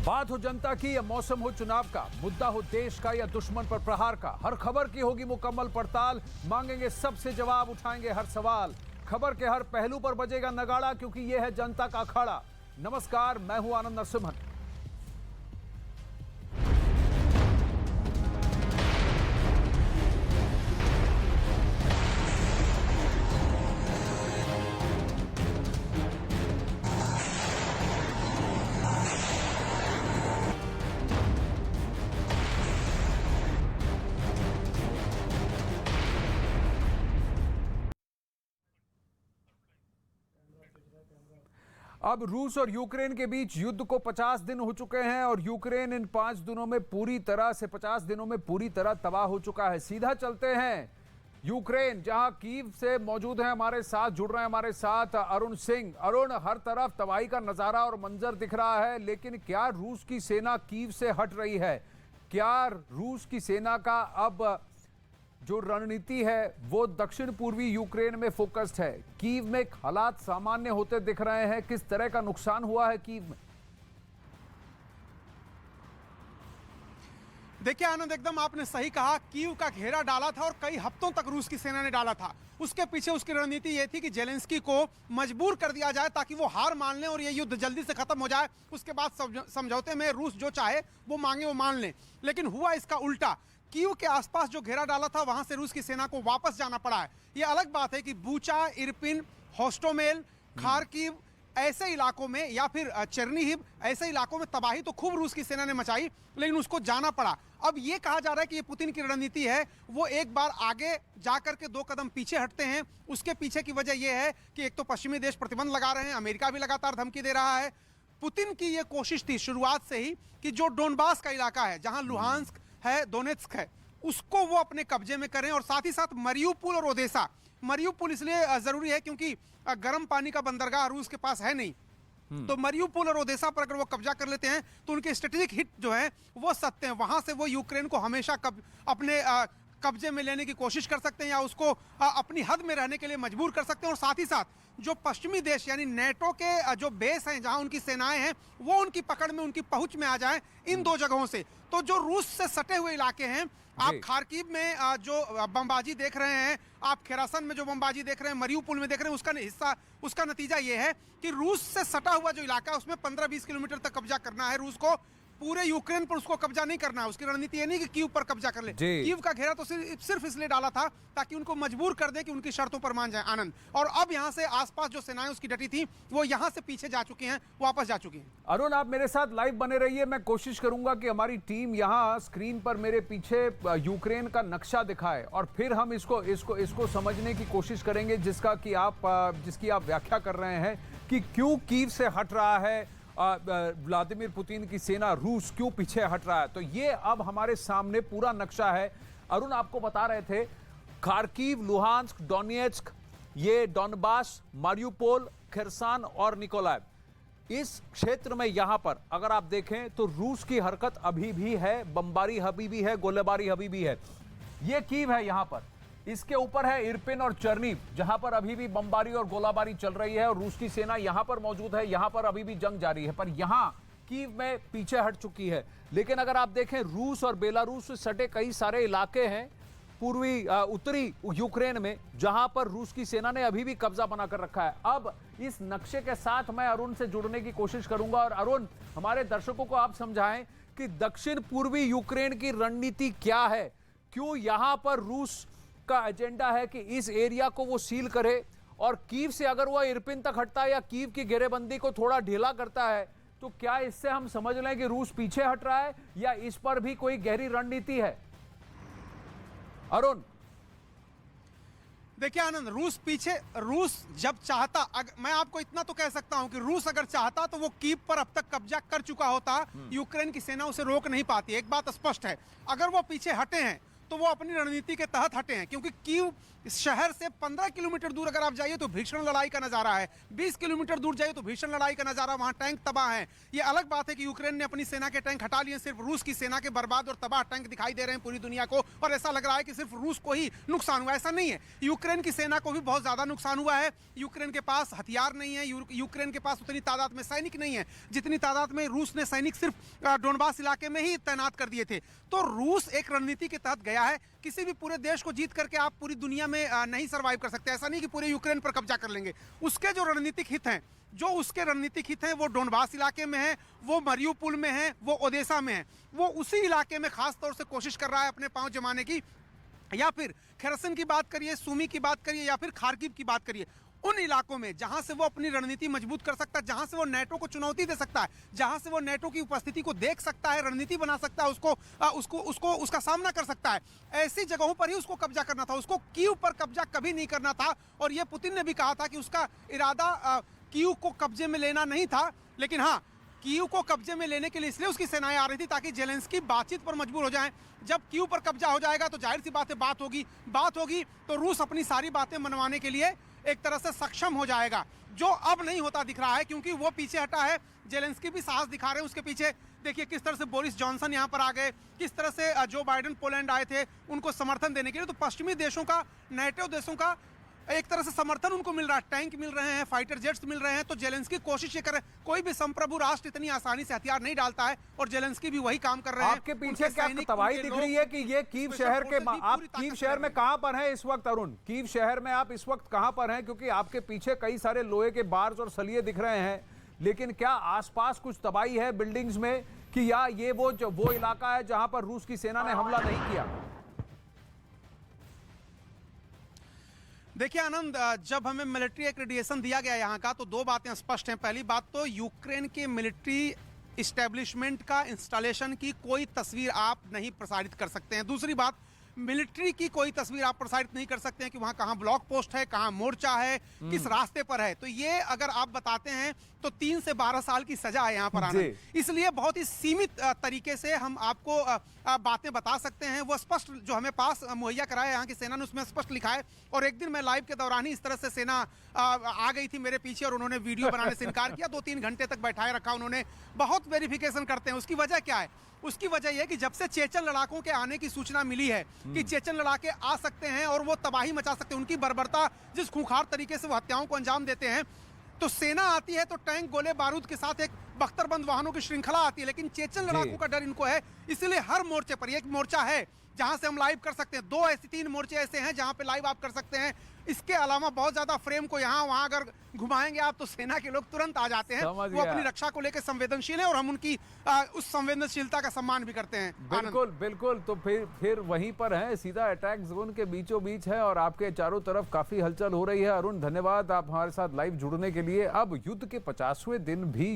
बात हो जनता की या मौसम हो चुनाव का, मुद्दा हो देश का या दुश्मन पर प्रहार का, हर खबर की होगी मुकम्मल पड़ताल। मांगेंगे सबसे जवाब, उठाएंगे हर सवाल। खबर के हर पहलू पर बजेगा नगाड़ा, क्योंकि यह है जनता का अखाड़ा। नमस्कार, मैं हूं आनंद नरसिम्हन। अब रूस और यूक्रेन के बीच युद्ध को 50 दिन हो चुके हैं और यूक्रेन इन 5 दिनों में पूरी तरह से 50 दिनों में पूरी तरह तबाह हो चुका है। सीधा चलते हैं यूक्रेन, जहां कीव से मौजूद हैं, हमारे साथ जुड़ रहे हैं हमारे साथ अरुण सिंह। अरुण, हर तरफ तबाही का नजारा और मंजर दिख रहा है, लेकिन क्या रूस की सेना कीव से हट रही है? क्या रूस की सेना का अब जो रणनीति है वो दक्षिण पूर्वी यूक्रेन में फोकस्ड है? कीव में हालात सामान्य होते दिख रहे हैं। किस तरह का नुकसान हुआ है कीव में? देखिए आनंद, एकदम आपने सही कहा। कीव का घेरा डाला था और कई हफ्तों तक रूस की सेना ने डाला था। उसके पीछे उसकी रणनीति यह थी कि जेलेंस्की को मजबूर कर दिया जाए ताकि वो हार मान लें और ये युद्ध जल्दी से खत्म हो जाए। उसके बाद समझौते में रूस जो चाहे वो मांगे वो मान लें। लेकिन हुआ इसका उल्टा। कीव के आसपास जो घेरा डाला था वहां से रूस की सेना को वापस जाना पड़ा है। यह अलग बात है कि बूचा, इरपिन, होस्टोमेल, खार्किव ऐसे इलाकों में या फिर चेरनीहिव ऐसे इलाकों में तबाही तो खूब रूस की सेना ने मचाई, लेकिन उसको जाना पड़ा। अब यह कहा जा रहा है कि ये पुतिन की रणनीति है, वो एक बार आगे जाकर के 2 कदम पीछे हटते हैं। उसके पीछे की वजह यह है कि एक तो पश्चिमी देश प्रतिबंध लगा रहे हैं, अमेरिका भी लगातार धमकी दे रहा है। पुतिन की यह कोशिश थी शुरुआत से ही कि जो डोनबास का इलाका है, जहां लुहांस्क है, दोनेत्स्क है, उसको वो अपने कब्जे में करें और साथ ही साथ मरियुपोल और ओदेसा। मरियुपोल इसलिए जरूरी है क्योंकि गर्म पानी का बंदरगाह रूस के पास है नहीं, तो मरियुपोल और ओदेसा पर अगर वो कब्जा कर लेते हैं तो उनके स्ट्रेटेजिक हिट जो है वो सकते हैं। वहां से वो यूक्रेन को हमेशा अपने कब्जे में लेने की कोशिश कर सकते हैं या उसको अपनी हद में रहने के लिए मजबूर कर सकते हैं। और साथ ही साथ जो पश्चिमी देश यानी नेटो के जो बेस हैं, जहां उनकी सेनाएं हैं, वो उनकी पकड़ में, उनकी पहुंच में आ जाएं इन 2 जगहों से। तो जो रूस से सटे हुए इलाके हैं, आप खार्किव में जो बमबाजी देख रहे हैं, आप खेरासन में जो बमबाजी देख रहे हैं, मरियुपोल में देख रहे हैं, उसका हिस्सा, उसका नतीजा यह है कि रूस से सटा हुआ जो इलाका है उसमें 15-20 किलोमीटर तक कब्जा करना है रूस को। पूरे यूक्रेन पर उसको कब्जा नहीं करना है। उसकी रणनीति ये नहीं कि कीव पर कब्जा कर ले। कीव का घेरा तो सिर्फ इसलिए डाला था ताकि उनको मजबूर कर दे कि उनकी शर्तों पर मान जाए आनंद। और अब यहां से आसपास जो सेनाएं उसकी डटी थी वो यहां से पीछे जा चुकी हैं, वापस जा चुकी हैं। अरुण, आप मेरे साथ लाइव बने रहिए। मैं कोशिश करूंगा कि हमारी टीम यहां स्क्रीन पर मेरे पीछे यूक्रेन का नक्शा दिखाए और फिर हम इसको समझने की कोशिश करेंगे, जिसकी आप व्याख्या कर रहे हैं कि क्यों कीव से हट रहा है व्लादिमीर पुतिन की सेना, रूस क्यों पीछे हट रहा है। तो ये अब हमारे सामने पूरा नक्शा है। अरुण, आपको बता रहे थे खार्किव, लुहांस्क, डोनेत्स्क, ये डोनबास, मारियुपोल, खेरसान और निकोलाइव, इस क्षेत्र में यहां पर अगर आप देखें तो रूस की हरकत अभी भी है, बमबारी अभी भी है, गोलीबारी अभी भी है। ये कीव है यहां पर, इसके ऊपर है इरपिन और चेरनीव, जहां पर अभी भी बमबारी और गोलाबारी चल रही है और रूस की सेना यहां पर मौजूद है। यहां पर अभी भी जंग जारी है, पर यहां कीव में पीछे हट चुकी है। लेकिन अगर आप देखें, रूस और बेलारूस से सटे कई सारे इलाके हैं पूर्वी उत्तरी यूक्रेन में, जहां पर रूस की सेना ने अभी भी कब्जा बनाकर रखा है। अब इस नक्शे के साथ मैं अरुण से जुड़ने की कोशिश करूंगा और अरुण, हमारे दर्शकों को आप समझाएं कि दक्षिण पूर्वी यूक्रेन की रणनीति क्या है। क्यों यहां पर रूस का एजेंडा है कि इस एरिया को वो सील करे और कीव से अगर वो इरपिन तक हटता है या कीव की घेरेबंदी को थोड़ा ढीला करता है, तो क्या इससे हम समझ लें कि रूस पीछे हट रहा है या इस पर भी कोई गहरी रणनीति है? अरुण, देखिए आनंद, रूस जब चाहता, मैं आपको इतना तो कह सकता हूं कि रूस अगर चाहता तो वो कीव पर अब तक कब्जा कर चुका होता। यूक्रेन की सेना उसे रोक नहीं पाती। एक बात स्पष्ट है, अगर वो पीछे हटे हैं तो वो अपनी रणनीति के तहत हटे हैं, क्योंकि कीव इस शहर से 15 किलोमीटर दूर अगर आप जाइए तो भीषण लड़ाई का नजारा है, 20 किलोमीटर दूर जाइए तो भीषण लड़ाई का नजारा, वहां टैंक तबाह है। ये अलग बात है कि यूक्रेन ने अपनी सेना के टैंक हटा लिए, सिर्फ रूस की सेना के बर्बाद और तबाह टैंक दिखाई दे रहे हैं पूरी दुनिया को, और ऐसा लग रहा है कि सिर्फ रूस को ही नुकसान हुआ। ऐसा नहीं है, यूक्रेन की सेना को भी बहुत ज्यादा नुकसान हुआ है। यूक्रेन के पास हथियार नहीं है, यूक्रेन के पास उतनी तादाद में सैनिक नहीं है जितनी तादाद में रूस ने सैनिक सिर्फ डोनबास इलाके में ही तैनात कर दिए थे। तो रूस एक रणनीति के तहत गया है। किसी भी पूरे देश को जीत करके आप पूरी दुनिया में नहीं सर्वाइव कर सकते। ऐसा नहीं कि पूरे यूक्रेन पर कब्जा कर लेंगे। उसके जो रणनीतिक हित हैं, वो डोनबास इलाके में है, वो मरियुपोल में है, वो ओदेसा में है। वो उसी इलाके में खास तौर से कोशिश कर रहा है अपने पांव जमाने की, या फिर खेरसन की बात करिए, सुमी की बात करिए, या फिर खार्किव की बात करिए। उन इलाकों में जहां से वो अपनी रणनीति मजबूत कर सकता है, जहां से वो नेटो को चुनौती दे सकता है, जहां से वो नेटो की उपस्थिति को देख सकता है, रणनीति बना सकता है, उसका सामना कर सकता है, ऐसी जगहों पर ही उसको कब्जा करना था। उसको कीव पर कब्जा कभी नहीं करना था। और ये पुतिन ने भी कहा था कि उसका इरादा कीव को कब्जे में लेना नहीं था, लेकिन हाँ, कीव को कब्जे में लेने के लिए इसलिए उसकी सेनाएं आ रही थी ताकि जेलेंस्की बातचीत पर मजबूर हो जाएं। जब कीव पर कब्जा हो जाएगा तो जाहिर सी बात होगी तो रूस अपनी सारी बातें मनवाने के लिए एक तरह से सक्षम हो जाएगा, जो अब नहीं होता दिख रहा है, क्योंकि वो पीछे हटा है। जेलेंस्की भी साहस दिखा रहे हैं उसके पीछे। देखिए किस तरह से बोरिस जॉनसन यहाँ पर आ गए, किस तरह से जो बाइडेन पोलैंड आए थे उनको समर्थन देने के लिए। तो पश्चिमी देशों का, नेटो देशों का एक तरह से समर्थन उनको मिल रहा है, टैंक मिल रहे हैं, फाइटर जेट्स मिल रहे हैं। तो जेलेंस्की कोशिश ये कर रहे हैं, कोई भी संप्रभु राष्ट्र इतनी आसानी से हथियार नहीं डालता है, और जेलेंस्की भी वही काम कर रहे हैं। आपके पीछे क्या तबाही दिख रही है कि ये कीव शहर के, आप कीव शहर में कहां पर हैं इस वक्त अरुण? कीव शहर में आप इस वक्त कहां पर हैं? क्योंकि आपके पीछे कई सारे लोहे के बार्स और सलिए दिख रहे हैं, लेकिन क्या आसपास कुछ तबाही है बिल्डिंग्स में, कि या ये वो इलाका है जहां पर रूस की सेना ने हमला नहीं किया? देखिए आनंद, जब हमें मिलिट्री एक्रेडिटेशन दिया गया यहाँ का, तो दो बातें स्पष्ट हैं। पहली बात तो यूक्रेन के मिलिट्री इस्टेब्लिशमेंट का, इंस्टॉलेशन की कोई तस्वीर आप नहीं प्रसारित कर सकते हैं। दूसरी बात, मिलिट्री की कोई तस्वीर आप प्रसारित नहीं कर सकते हैं कि वहां कहां ब्लॉक पोस्ट है, कहां मोर्चा है, किस रास्ते पर है। तो ये अगर आप बताते हैं तो 3 से 12 साल की सजा है यहाँ पर आना। इसलिए बहुत ही सीमित तरीके से हम आपको बातें बता सकते हैं। वो स्पष्ट जो हमें पास मुहैया कराया यहाँ की सेना ने, उसमें स्पष्ट लिखा है। और एक दिन मैं लाइव के दौरान ही इस तरह से सेना आ गई थी मेरे पीछे, और उन्होंने वीडियो बनाने से इनकार किया। 2-3 घंटे तक बैठाए रखा उन्होंने। बहुत वेरिफिकेशन करते हैं। उसकी वजह क्या है? उसकी वजह यह कि जब से चेचन लड़ाकों के आने की सूचना मिली है कि चेचन लड़ाके आ सकते हैं और वो तबाही मचा सकते हैं, उनकी बर्बरता, जिस खूंखार तरीके से वो हत्याओं को अंजाम देते हैं, तो सेना आती है तो टैंक, गोले बारूद के साथ एक बख्तरबंद वाहनों की श्रृंखला आती है। लेकिन चेचन लड़ाकों का डर इनको है, इसलिए हर मोर्चे पर, एक मोर्चा है जहां से हम लाइव कर सकते हैं, 3 मोर्चे ऐसे हैं जहां पे लाइव आप कर सकते हैं। इसके अलावा बहुत ज्यादा फ्रेम को यहाँ वहां अगर घुमाएंगे आप तो सेना के लोग तुरंत आ जाते हैं। वो अपनी रक्षा को लेकर संवेदनशील है, और हम उनकी उस संवेदनशीलता का सम्मान भी करते हैं। बिल्कुल। तो फिर वहीं पर है, सीधा अटैक जोन के बीचों बीच है, और आपके चारों तरफ काफी हलचल हो रही है। अरुण, धन्यवाद आप हमारे साथ लाइव जुड़ने के लिए। अब युद्ध के 50वें दिन भी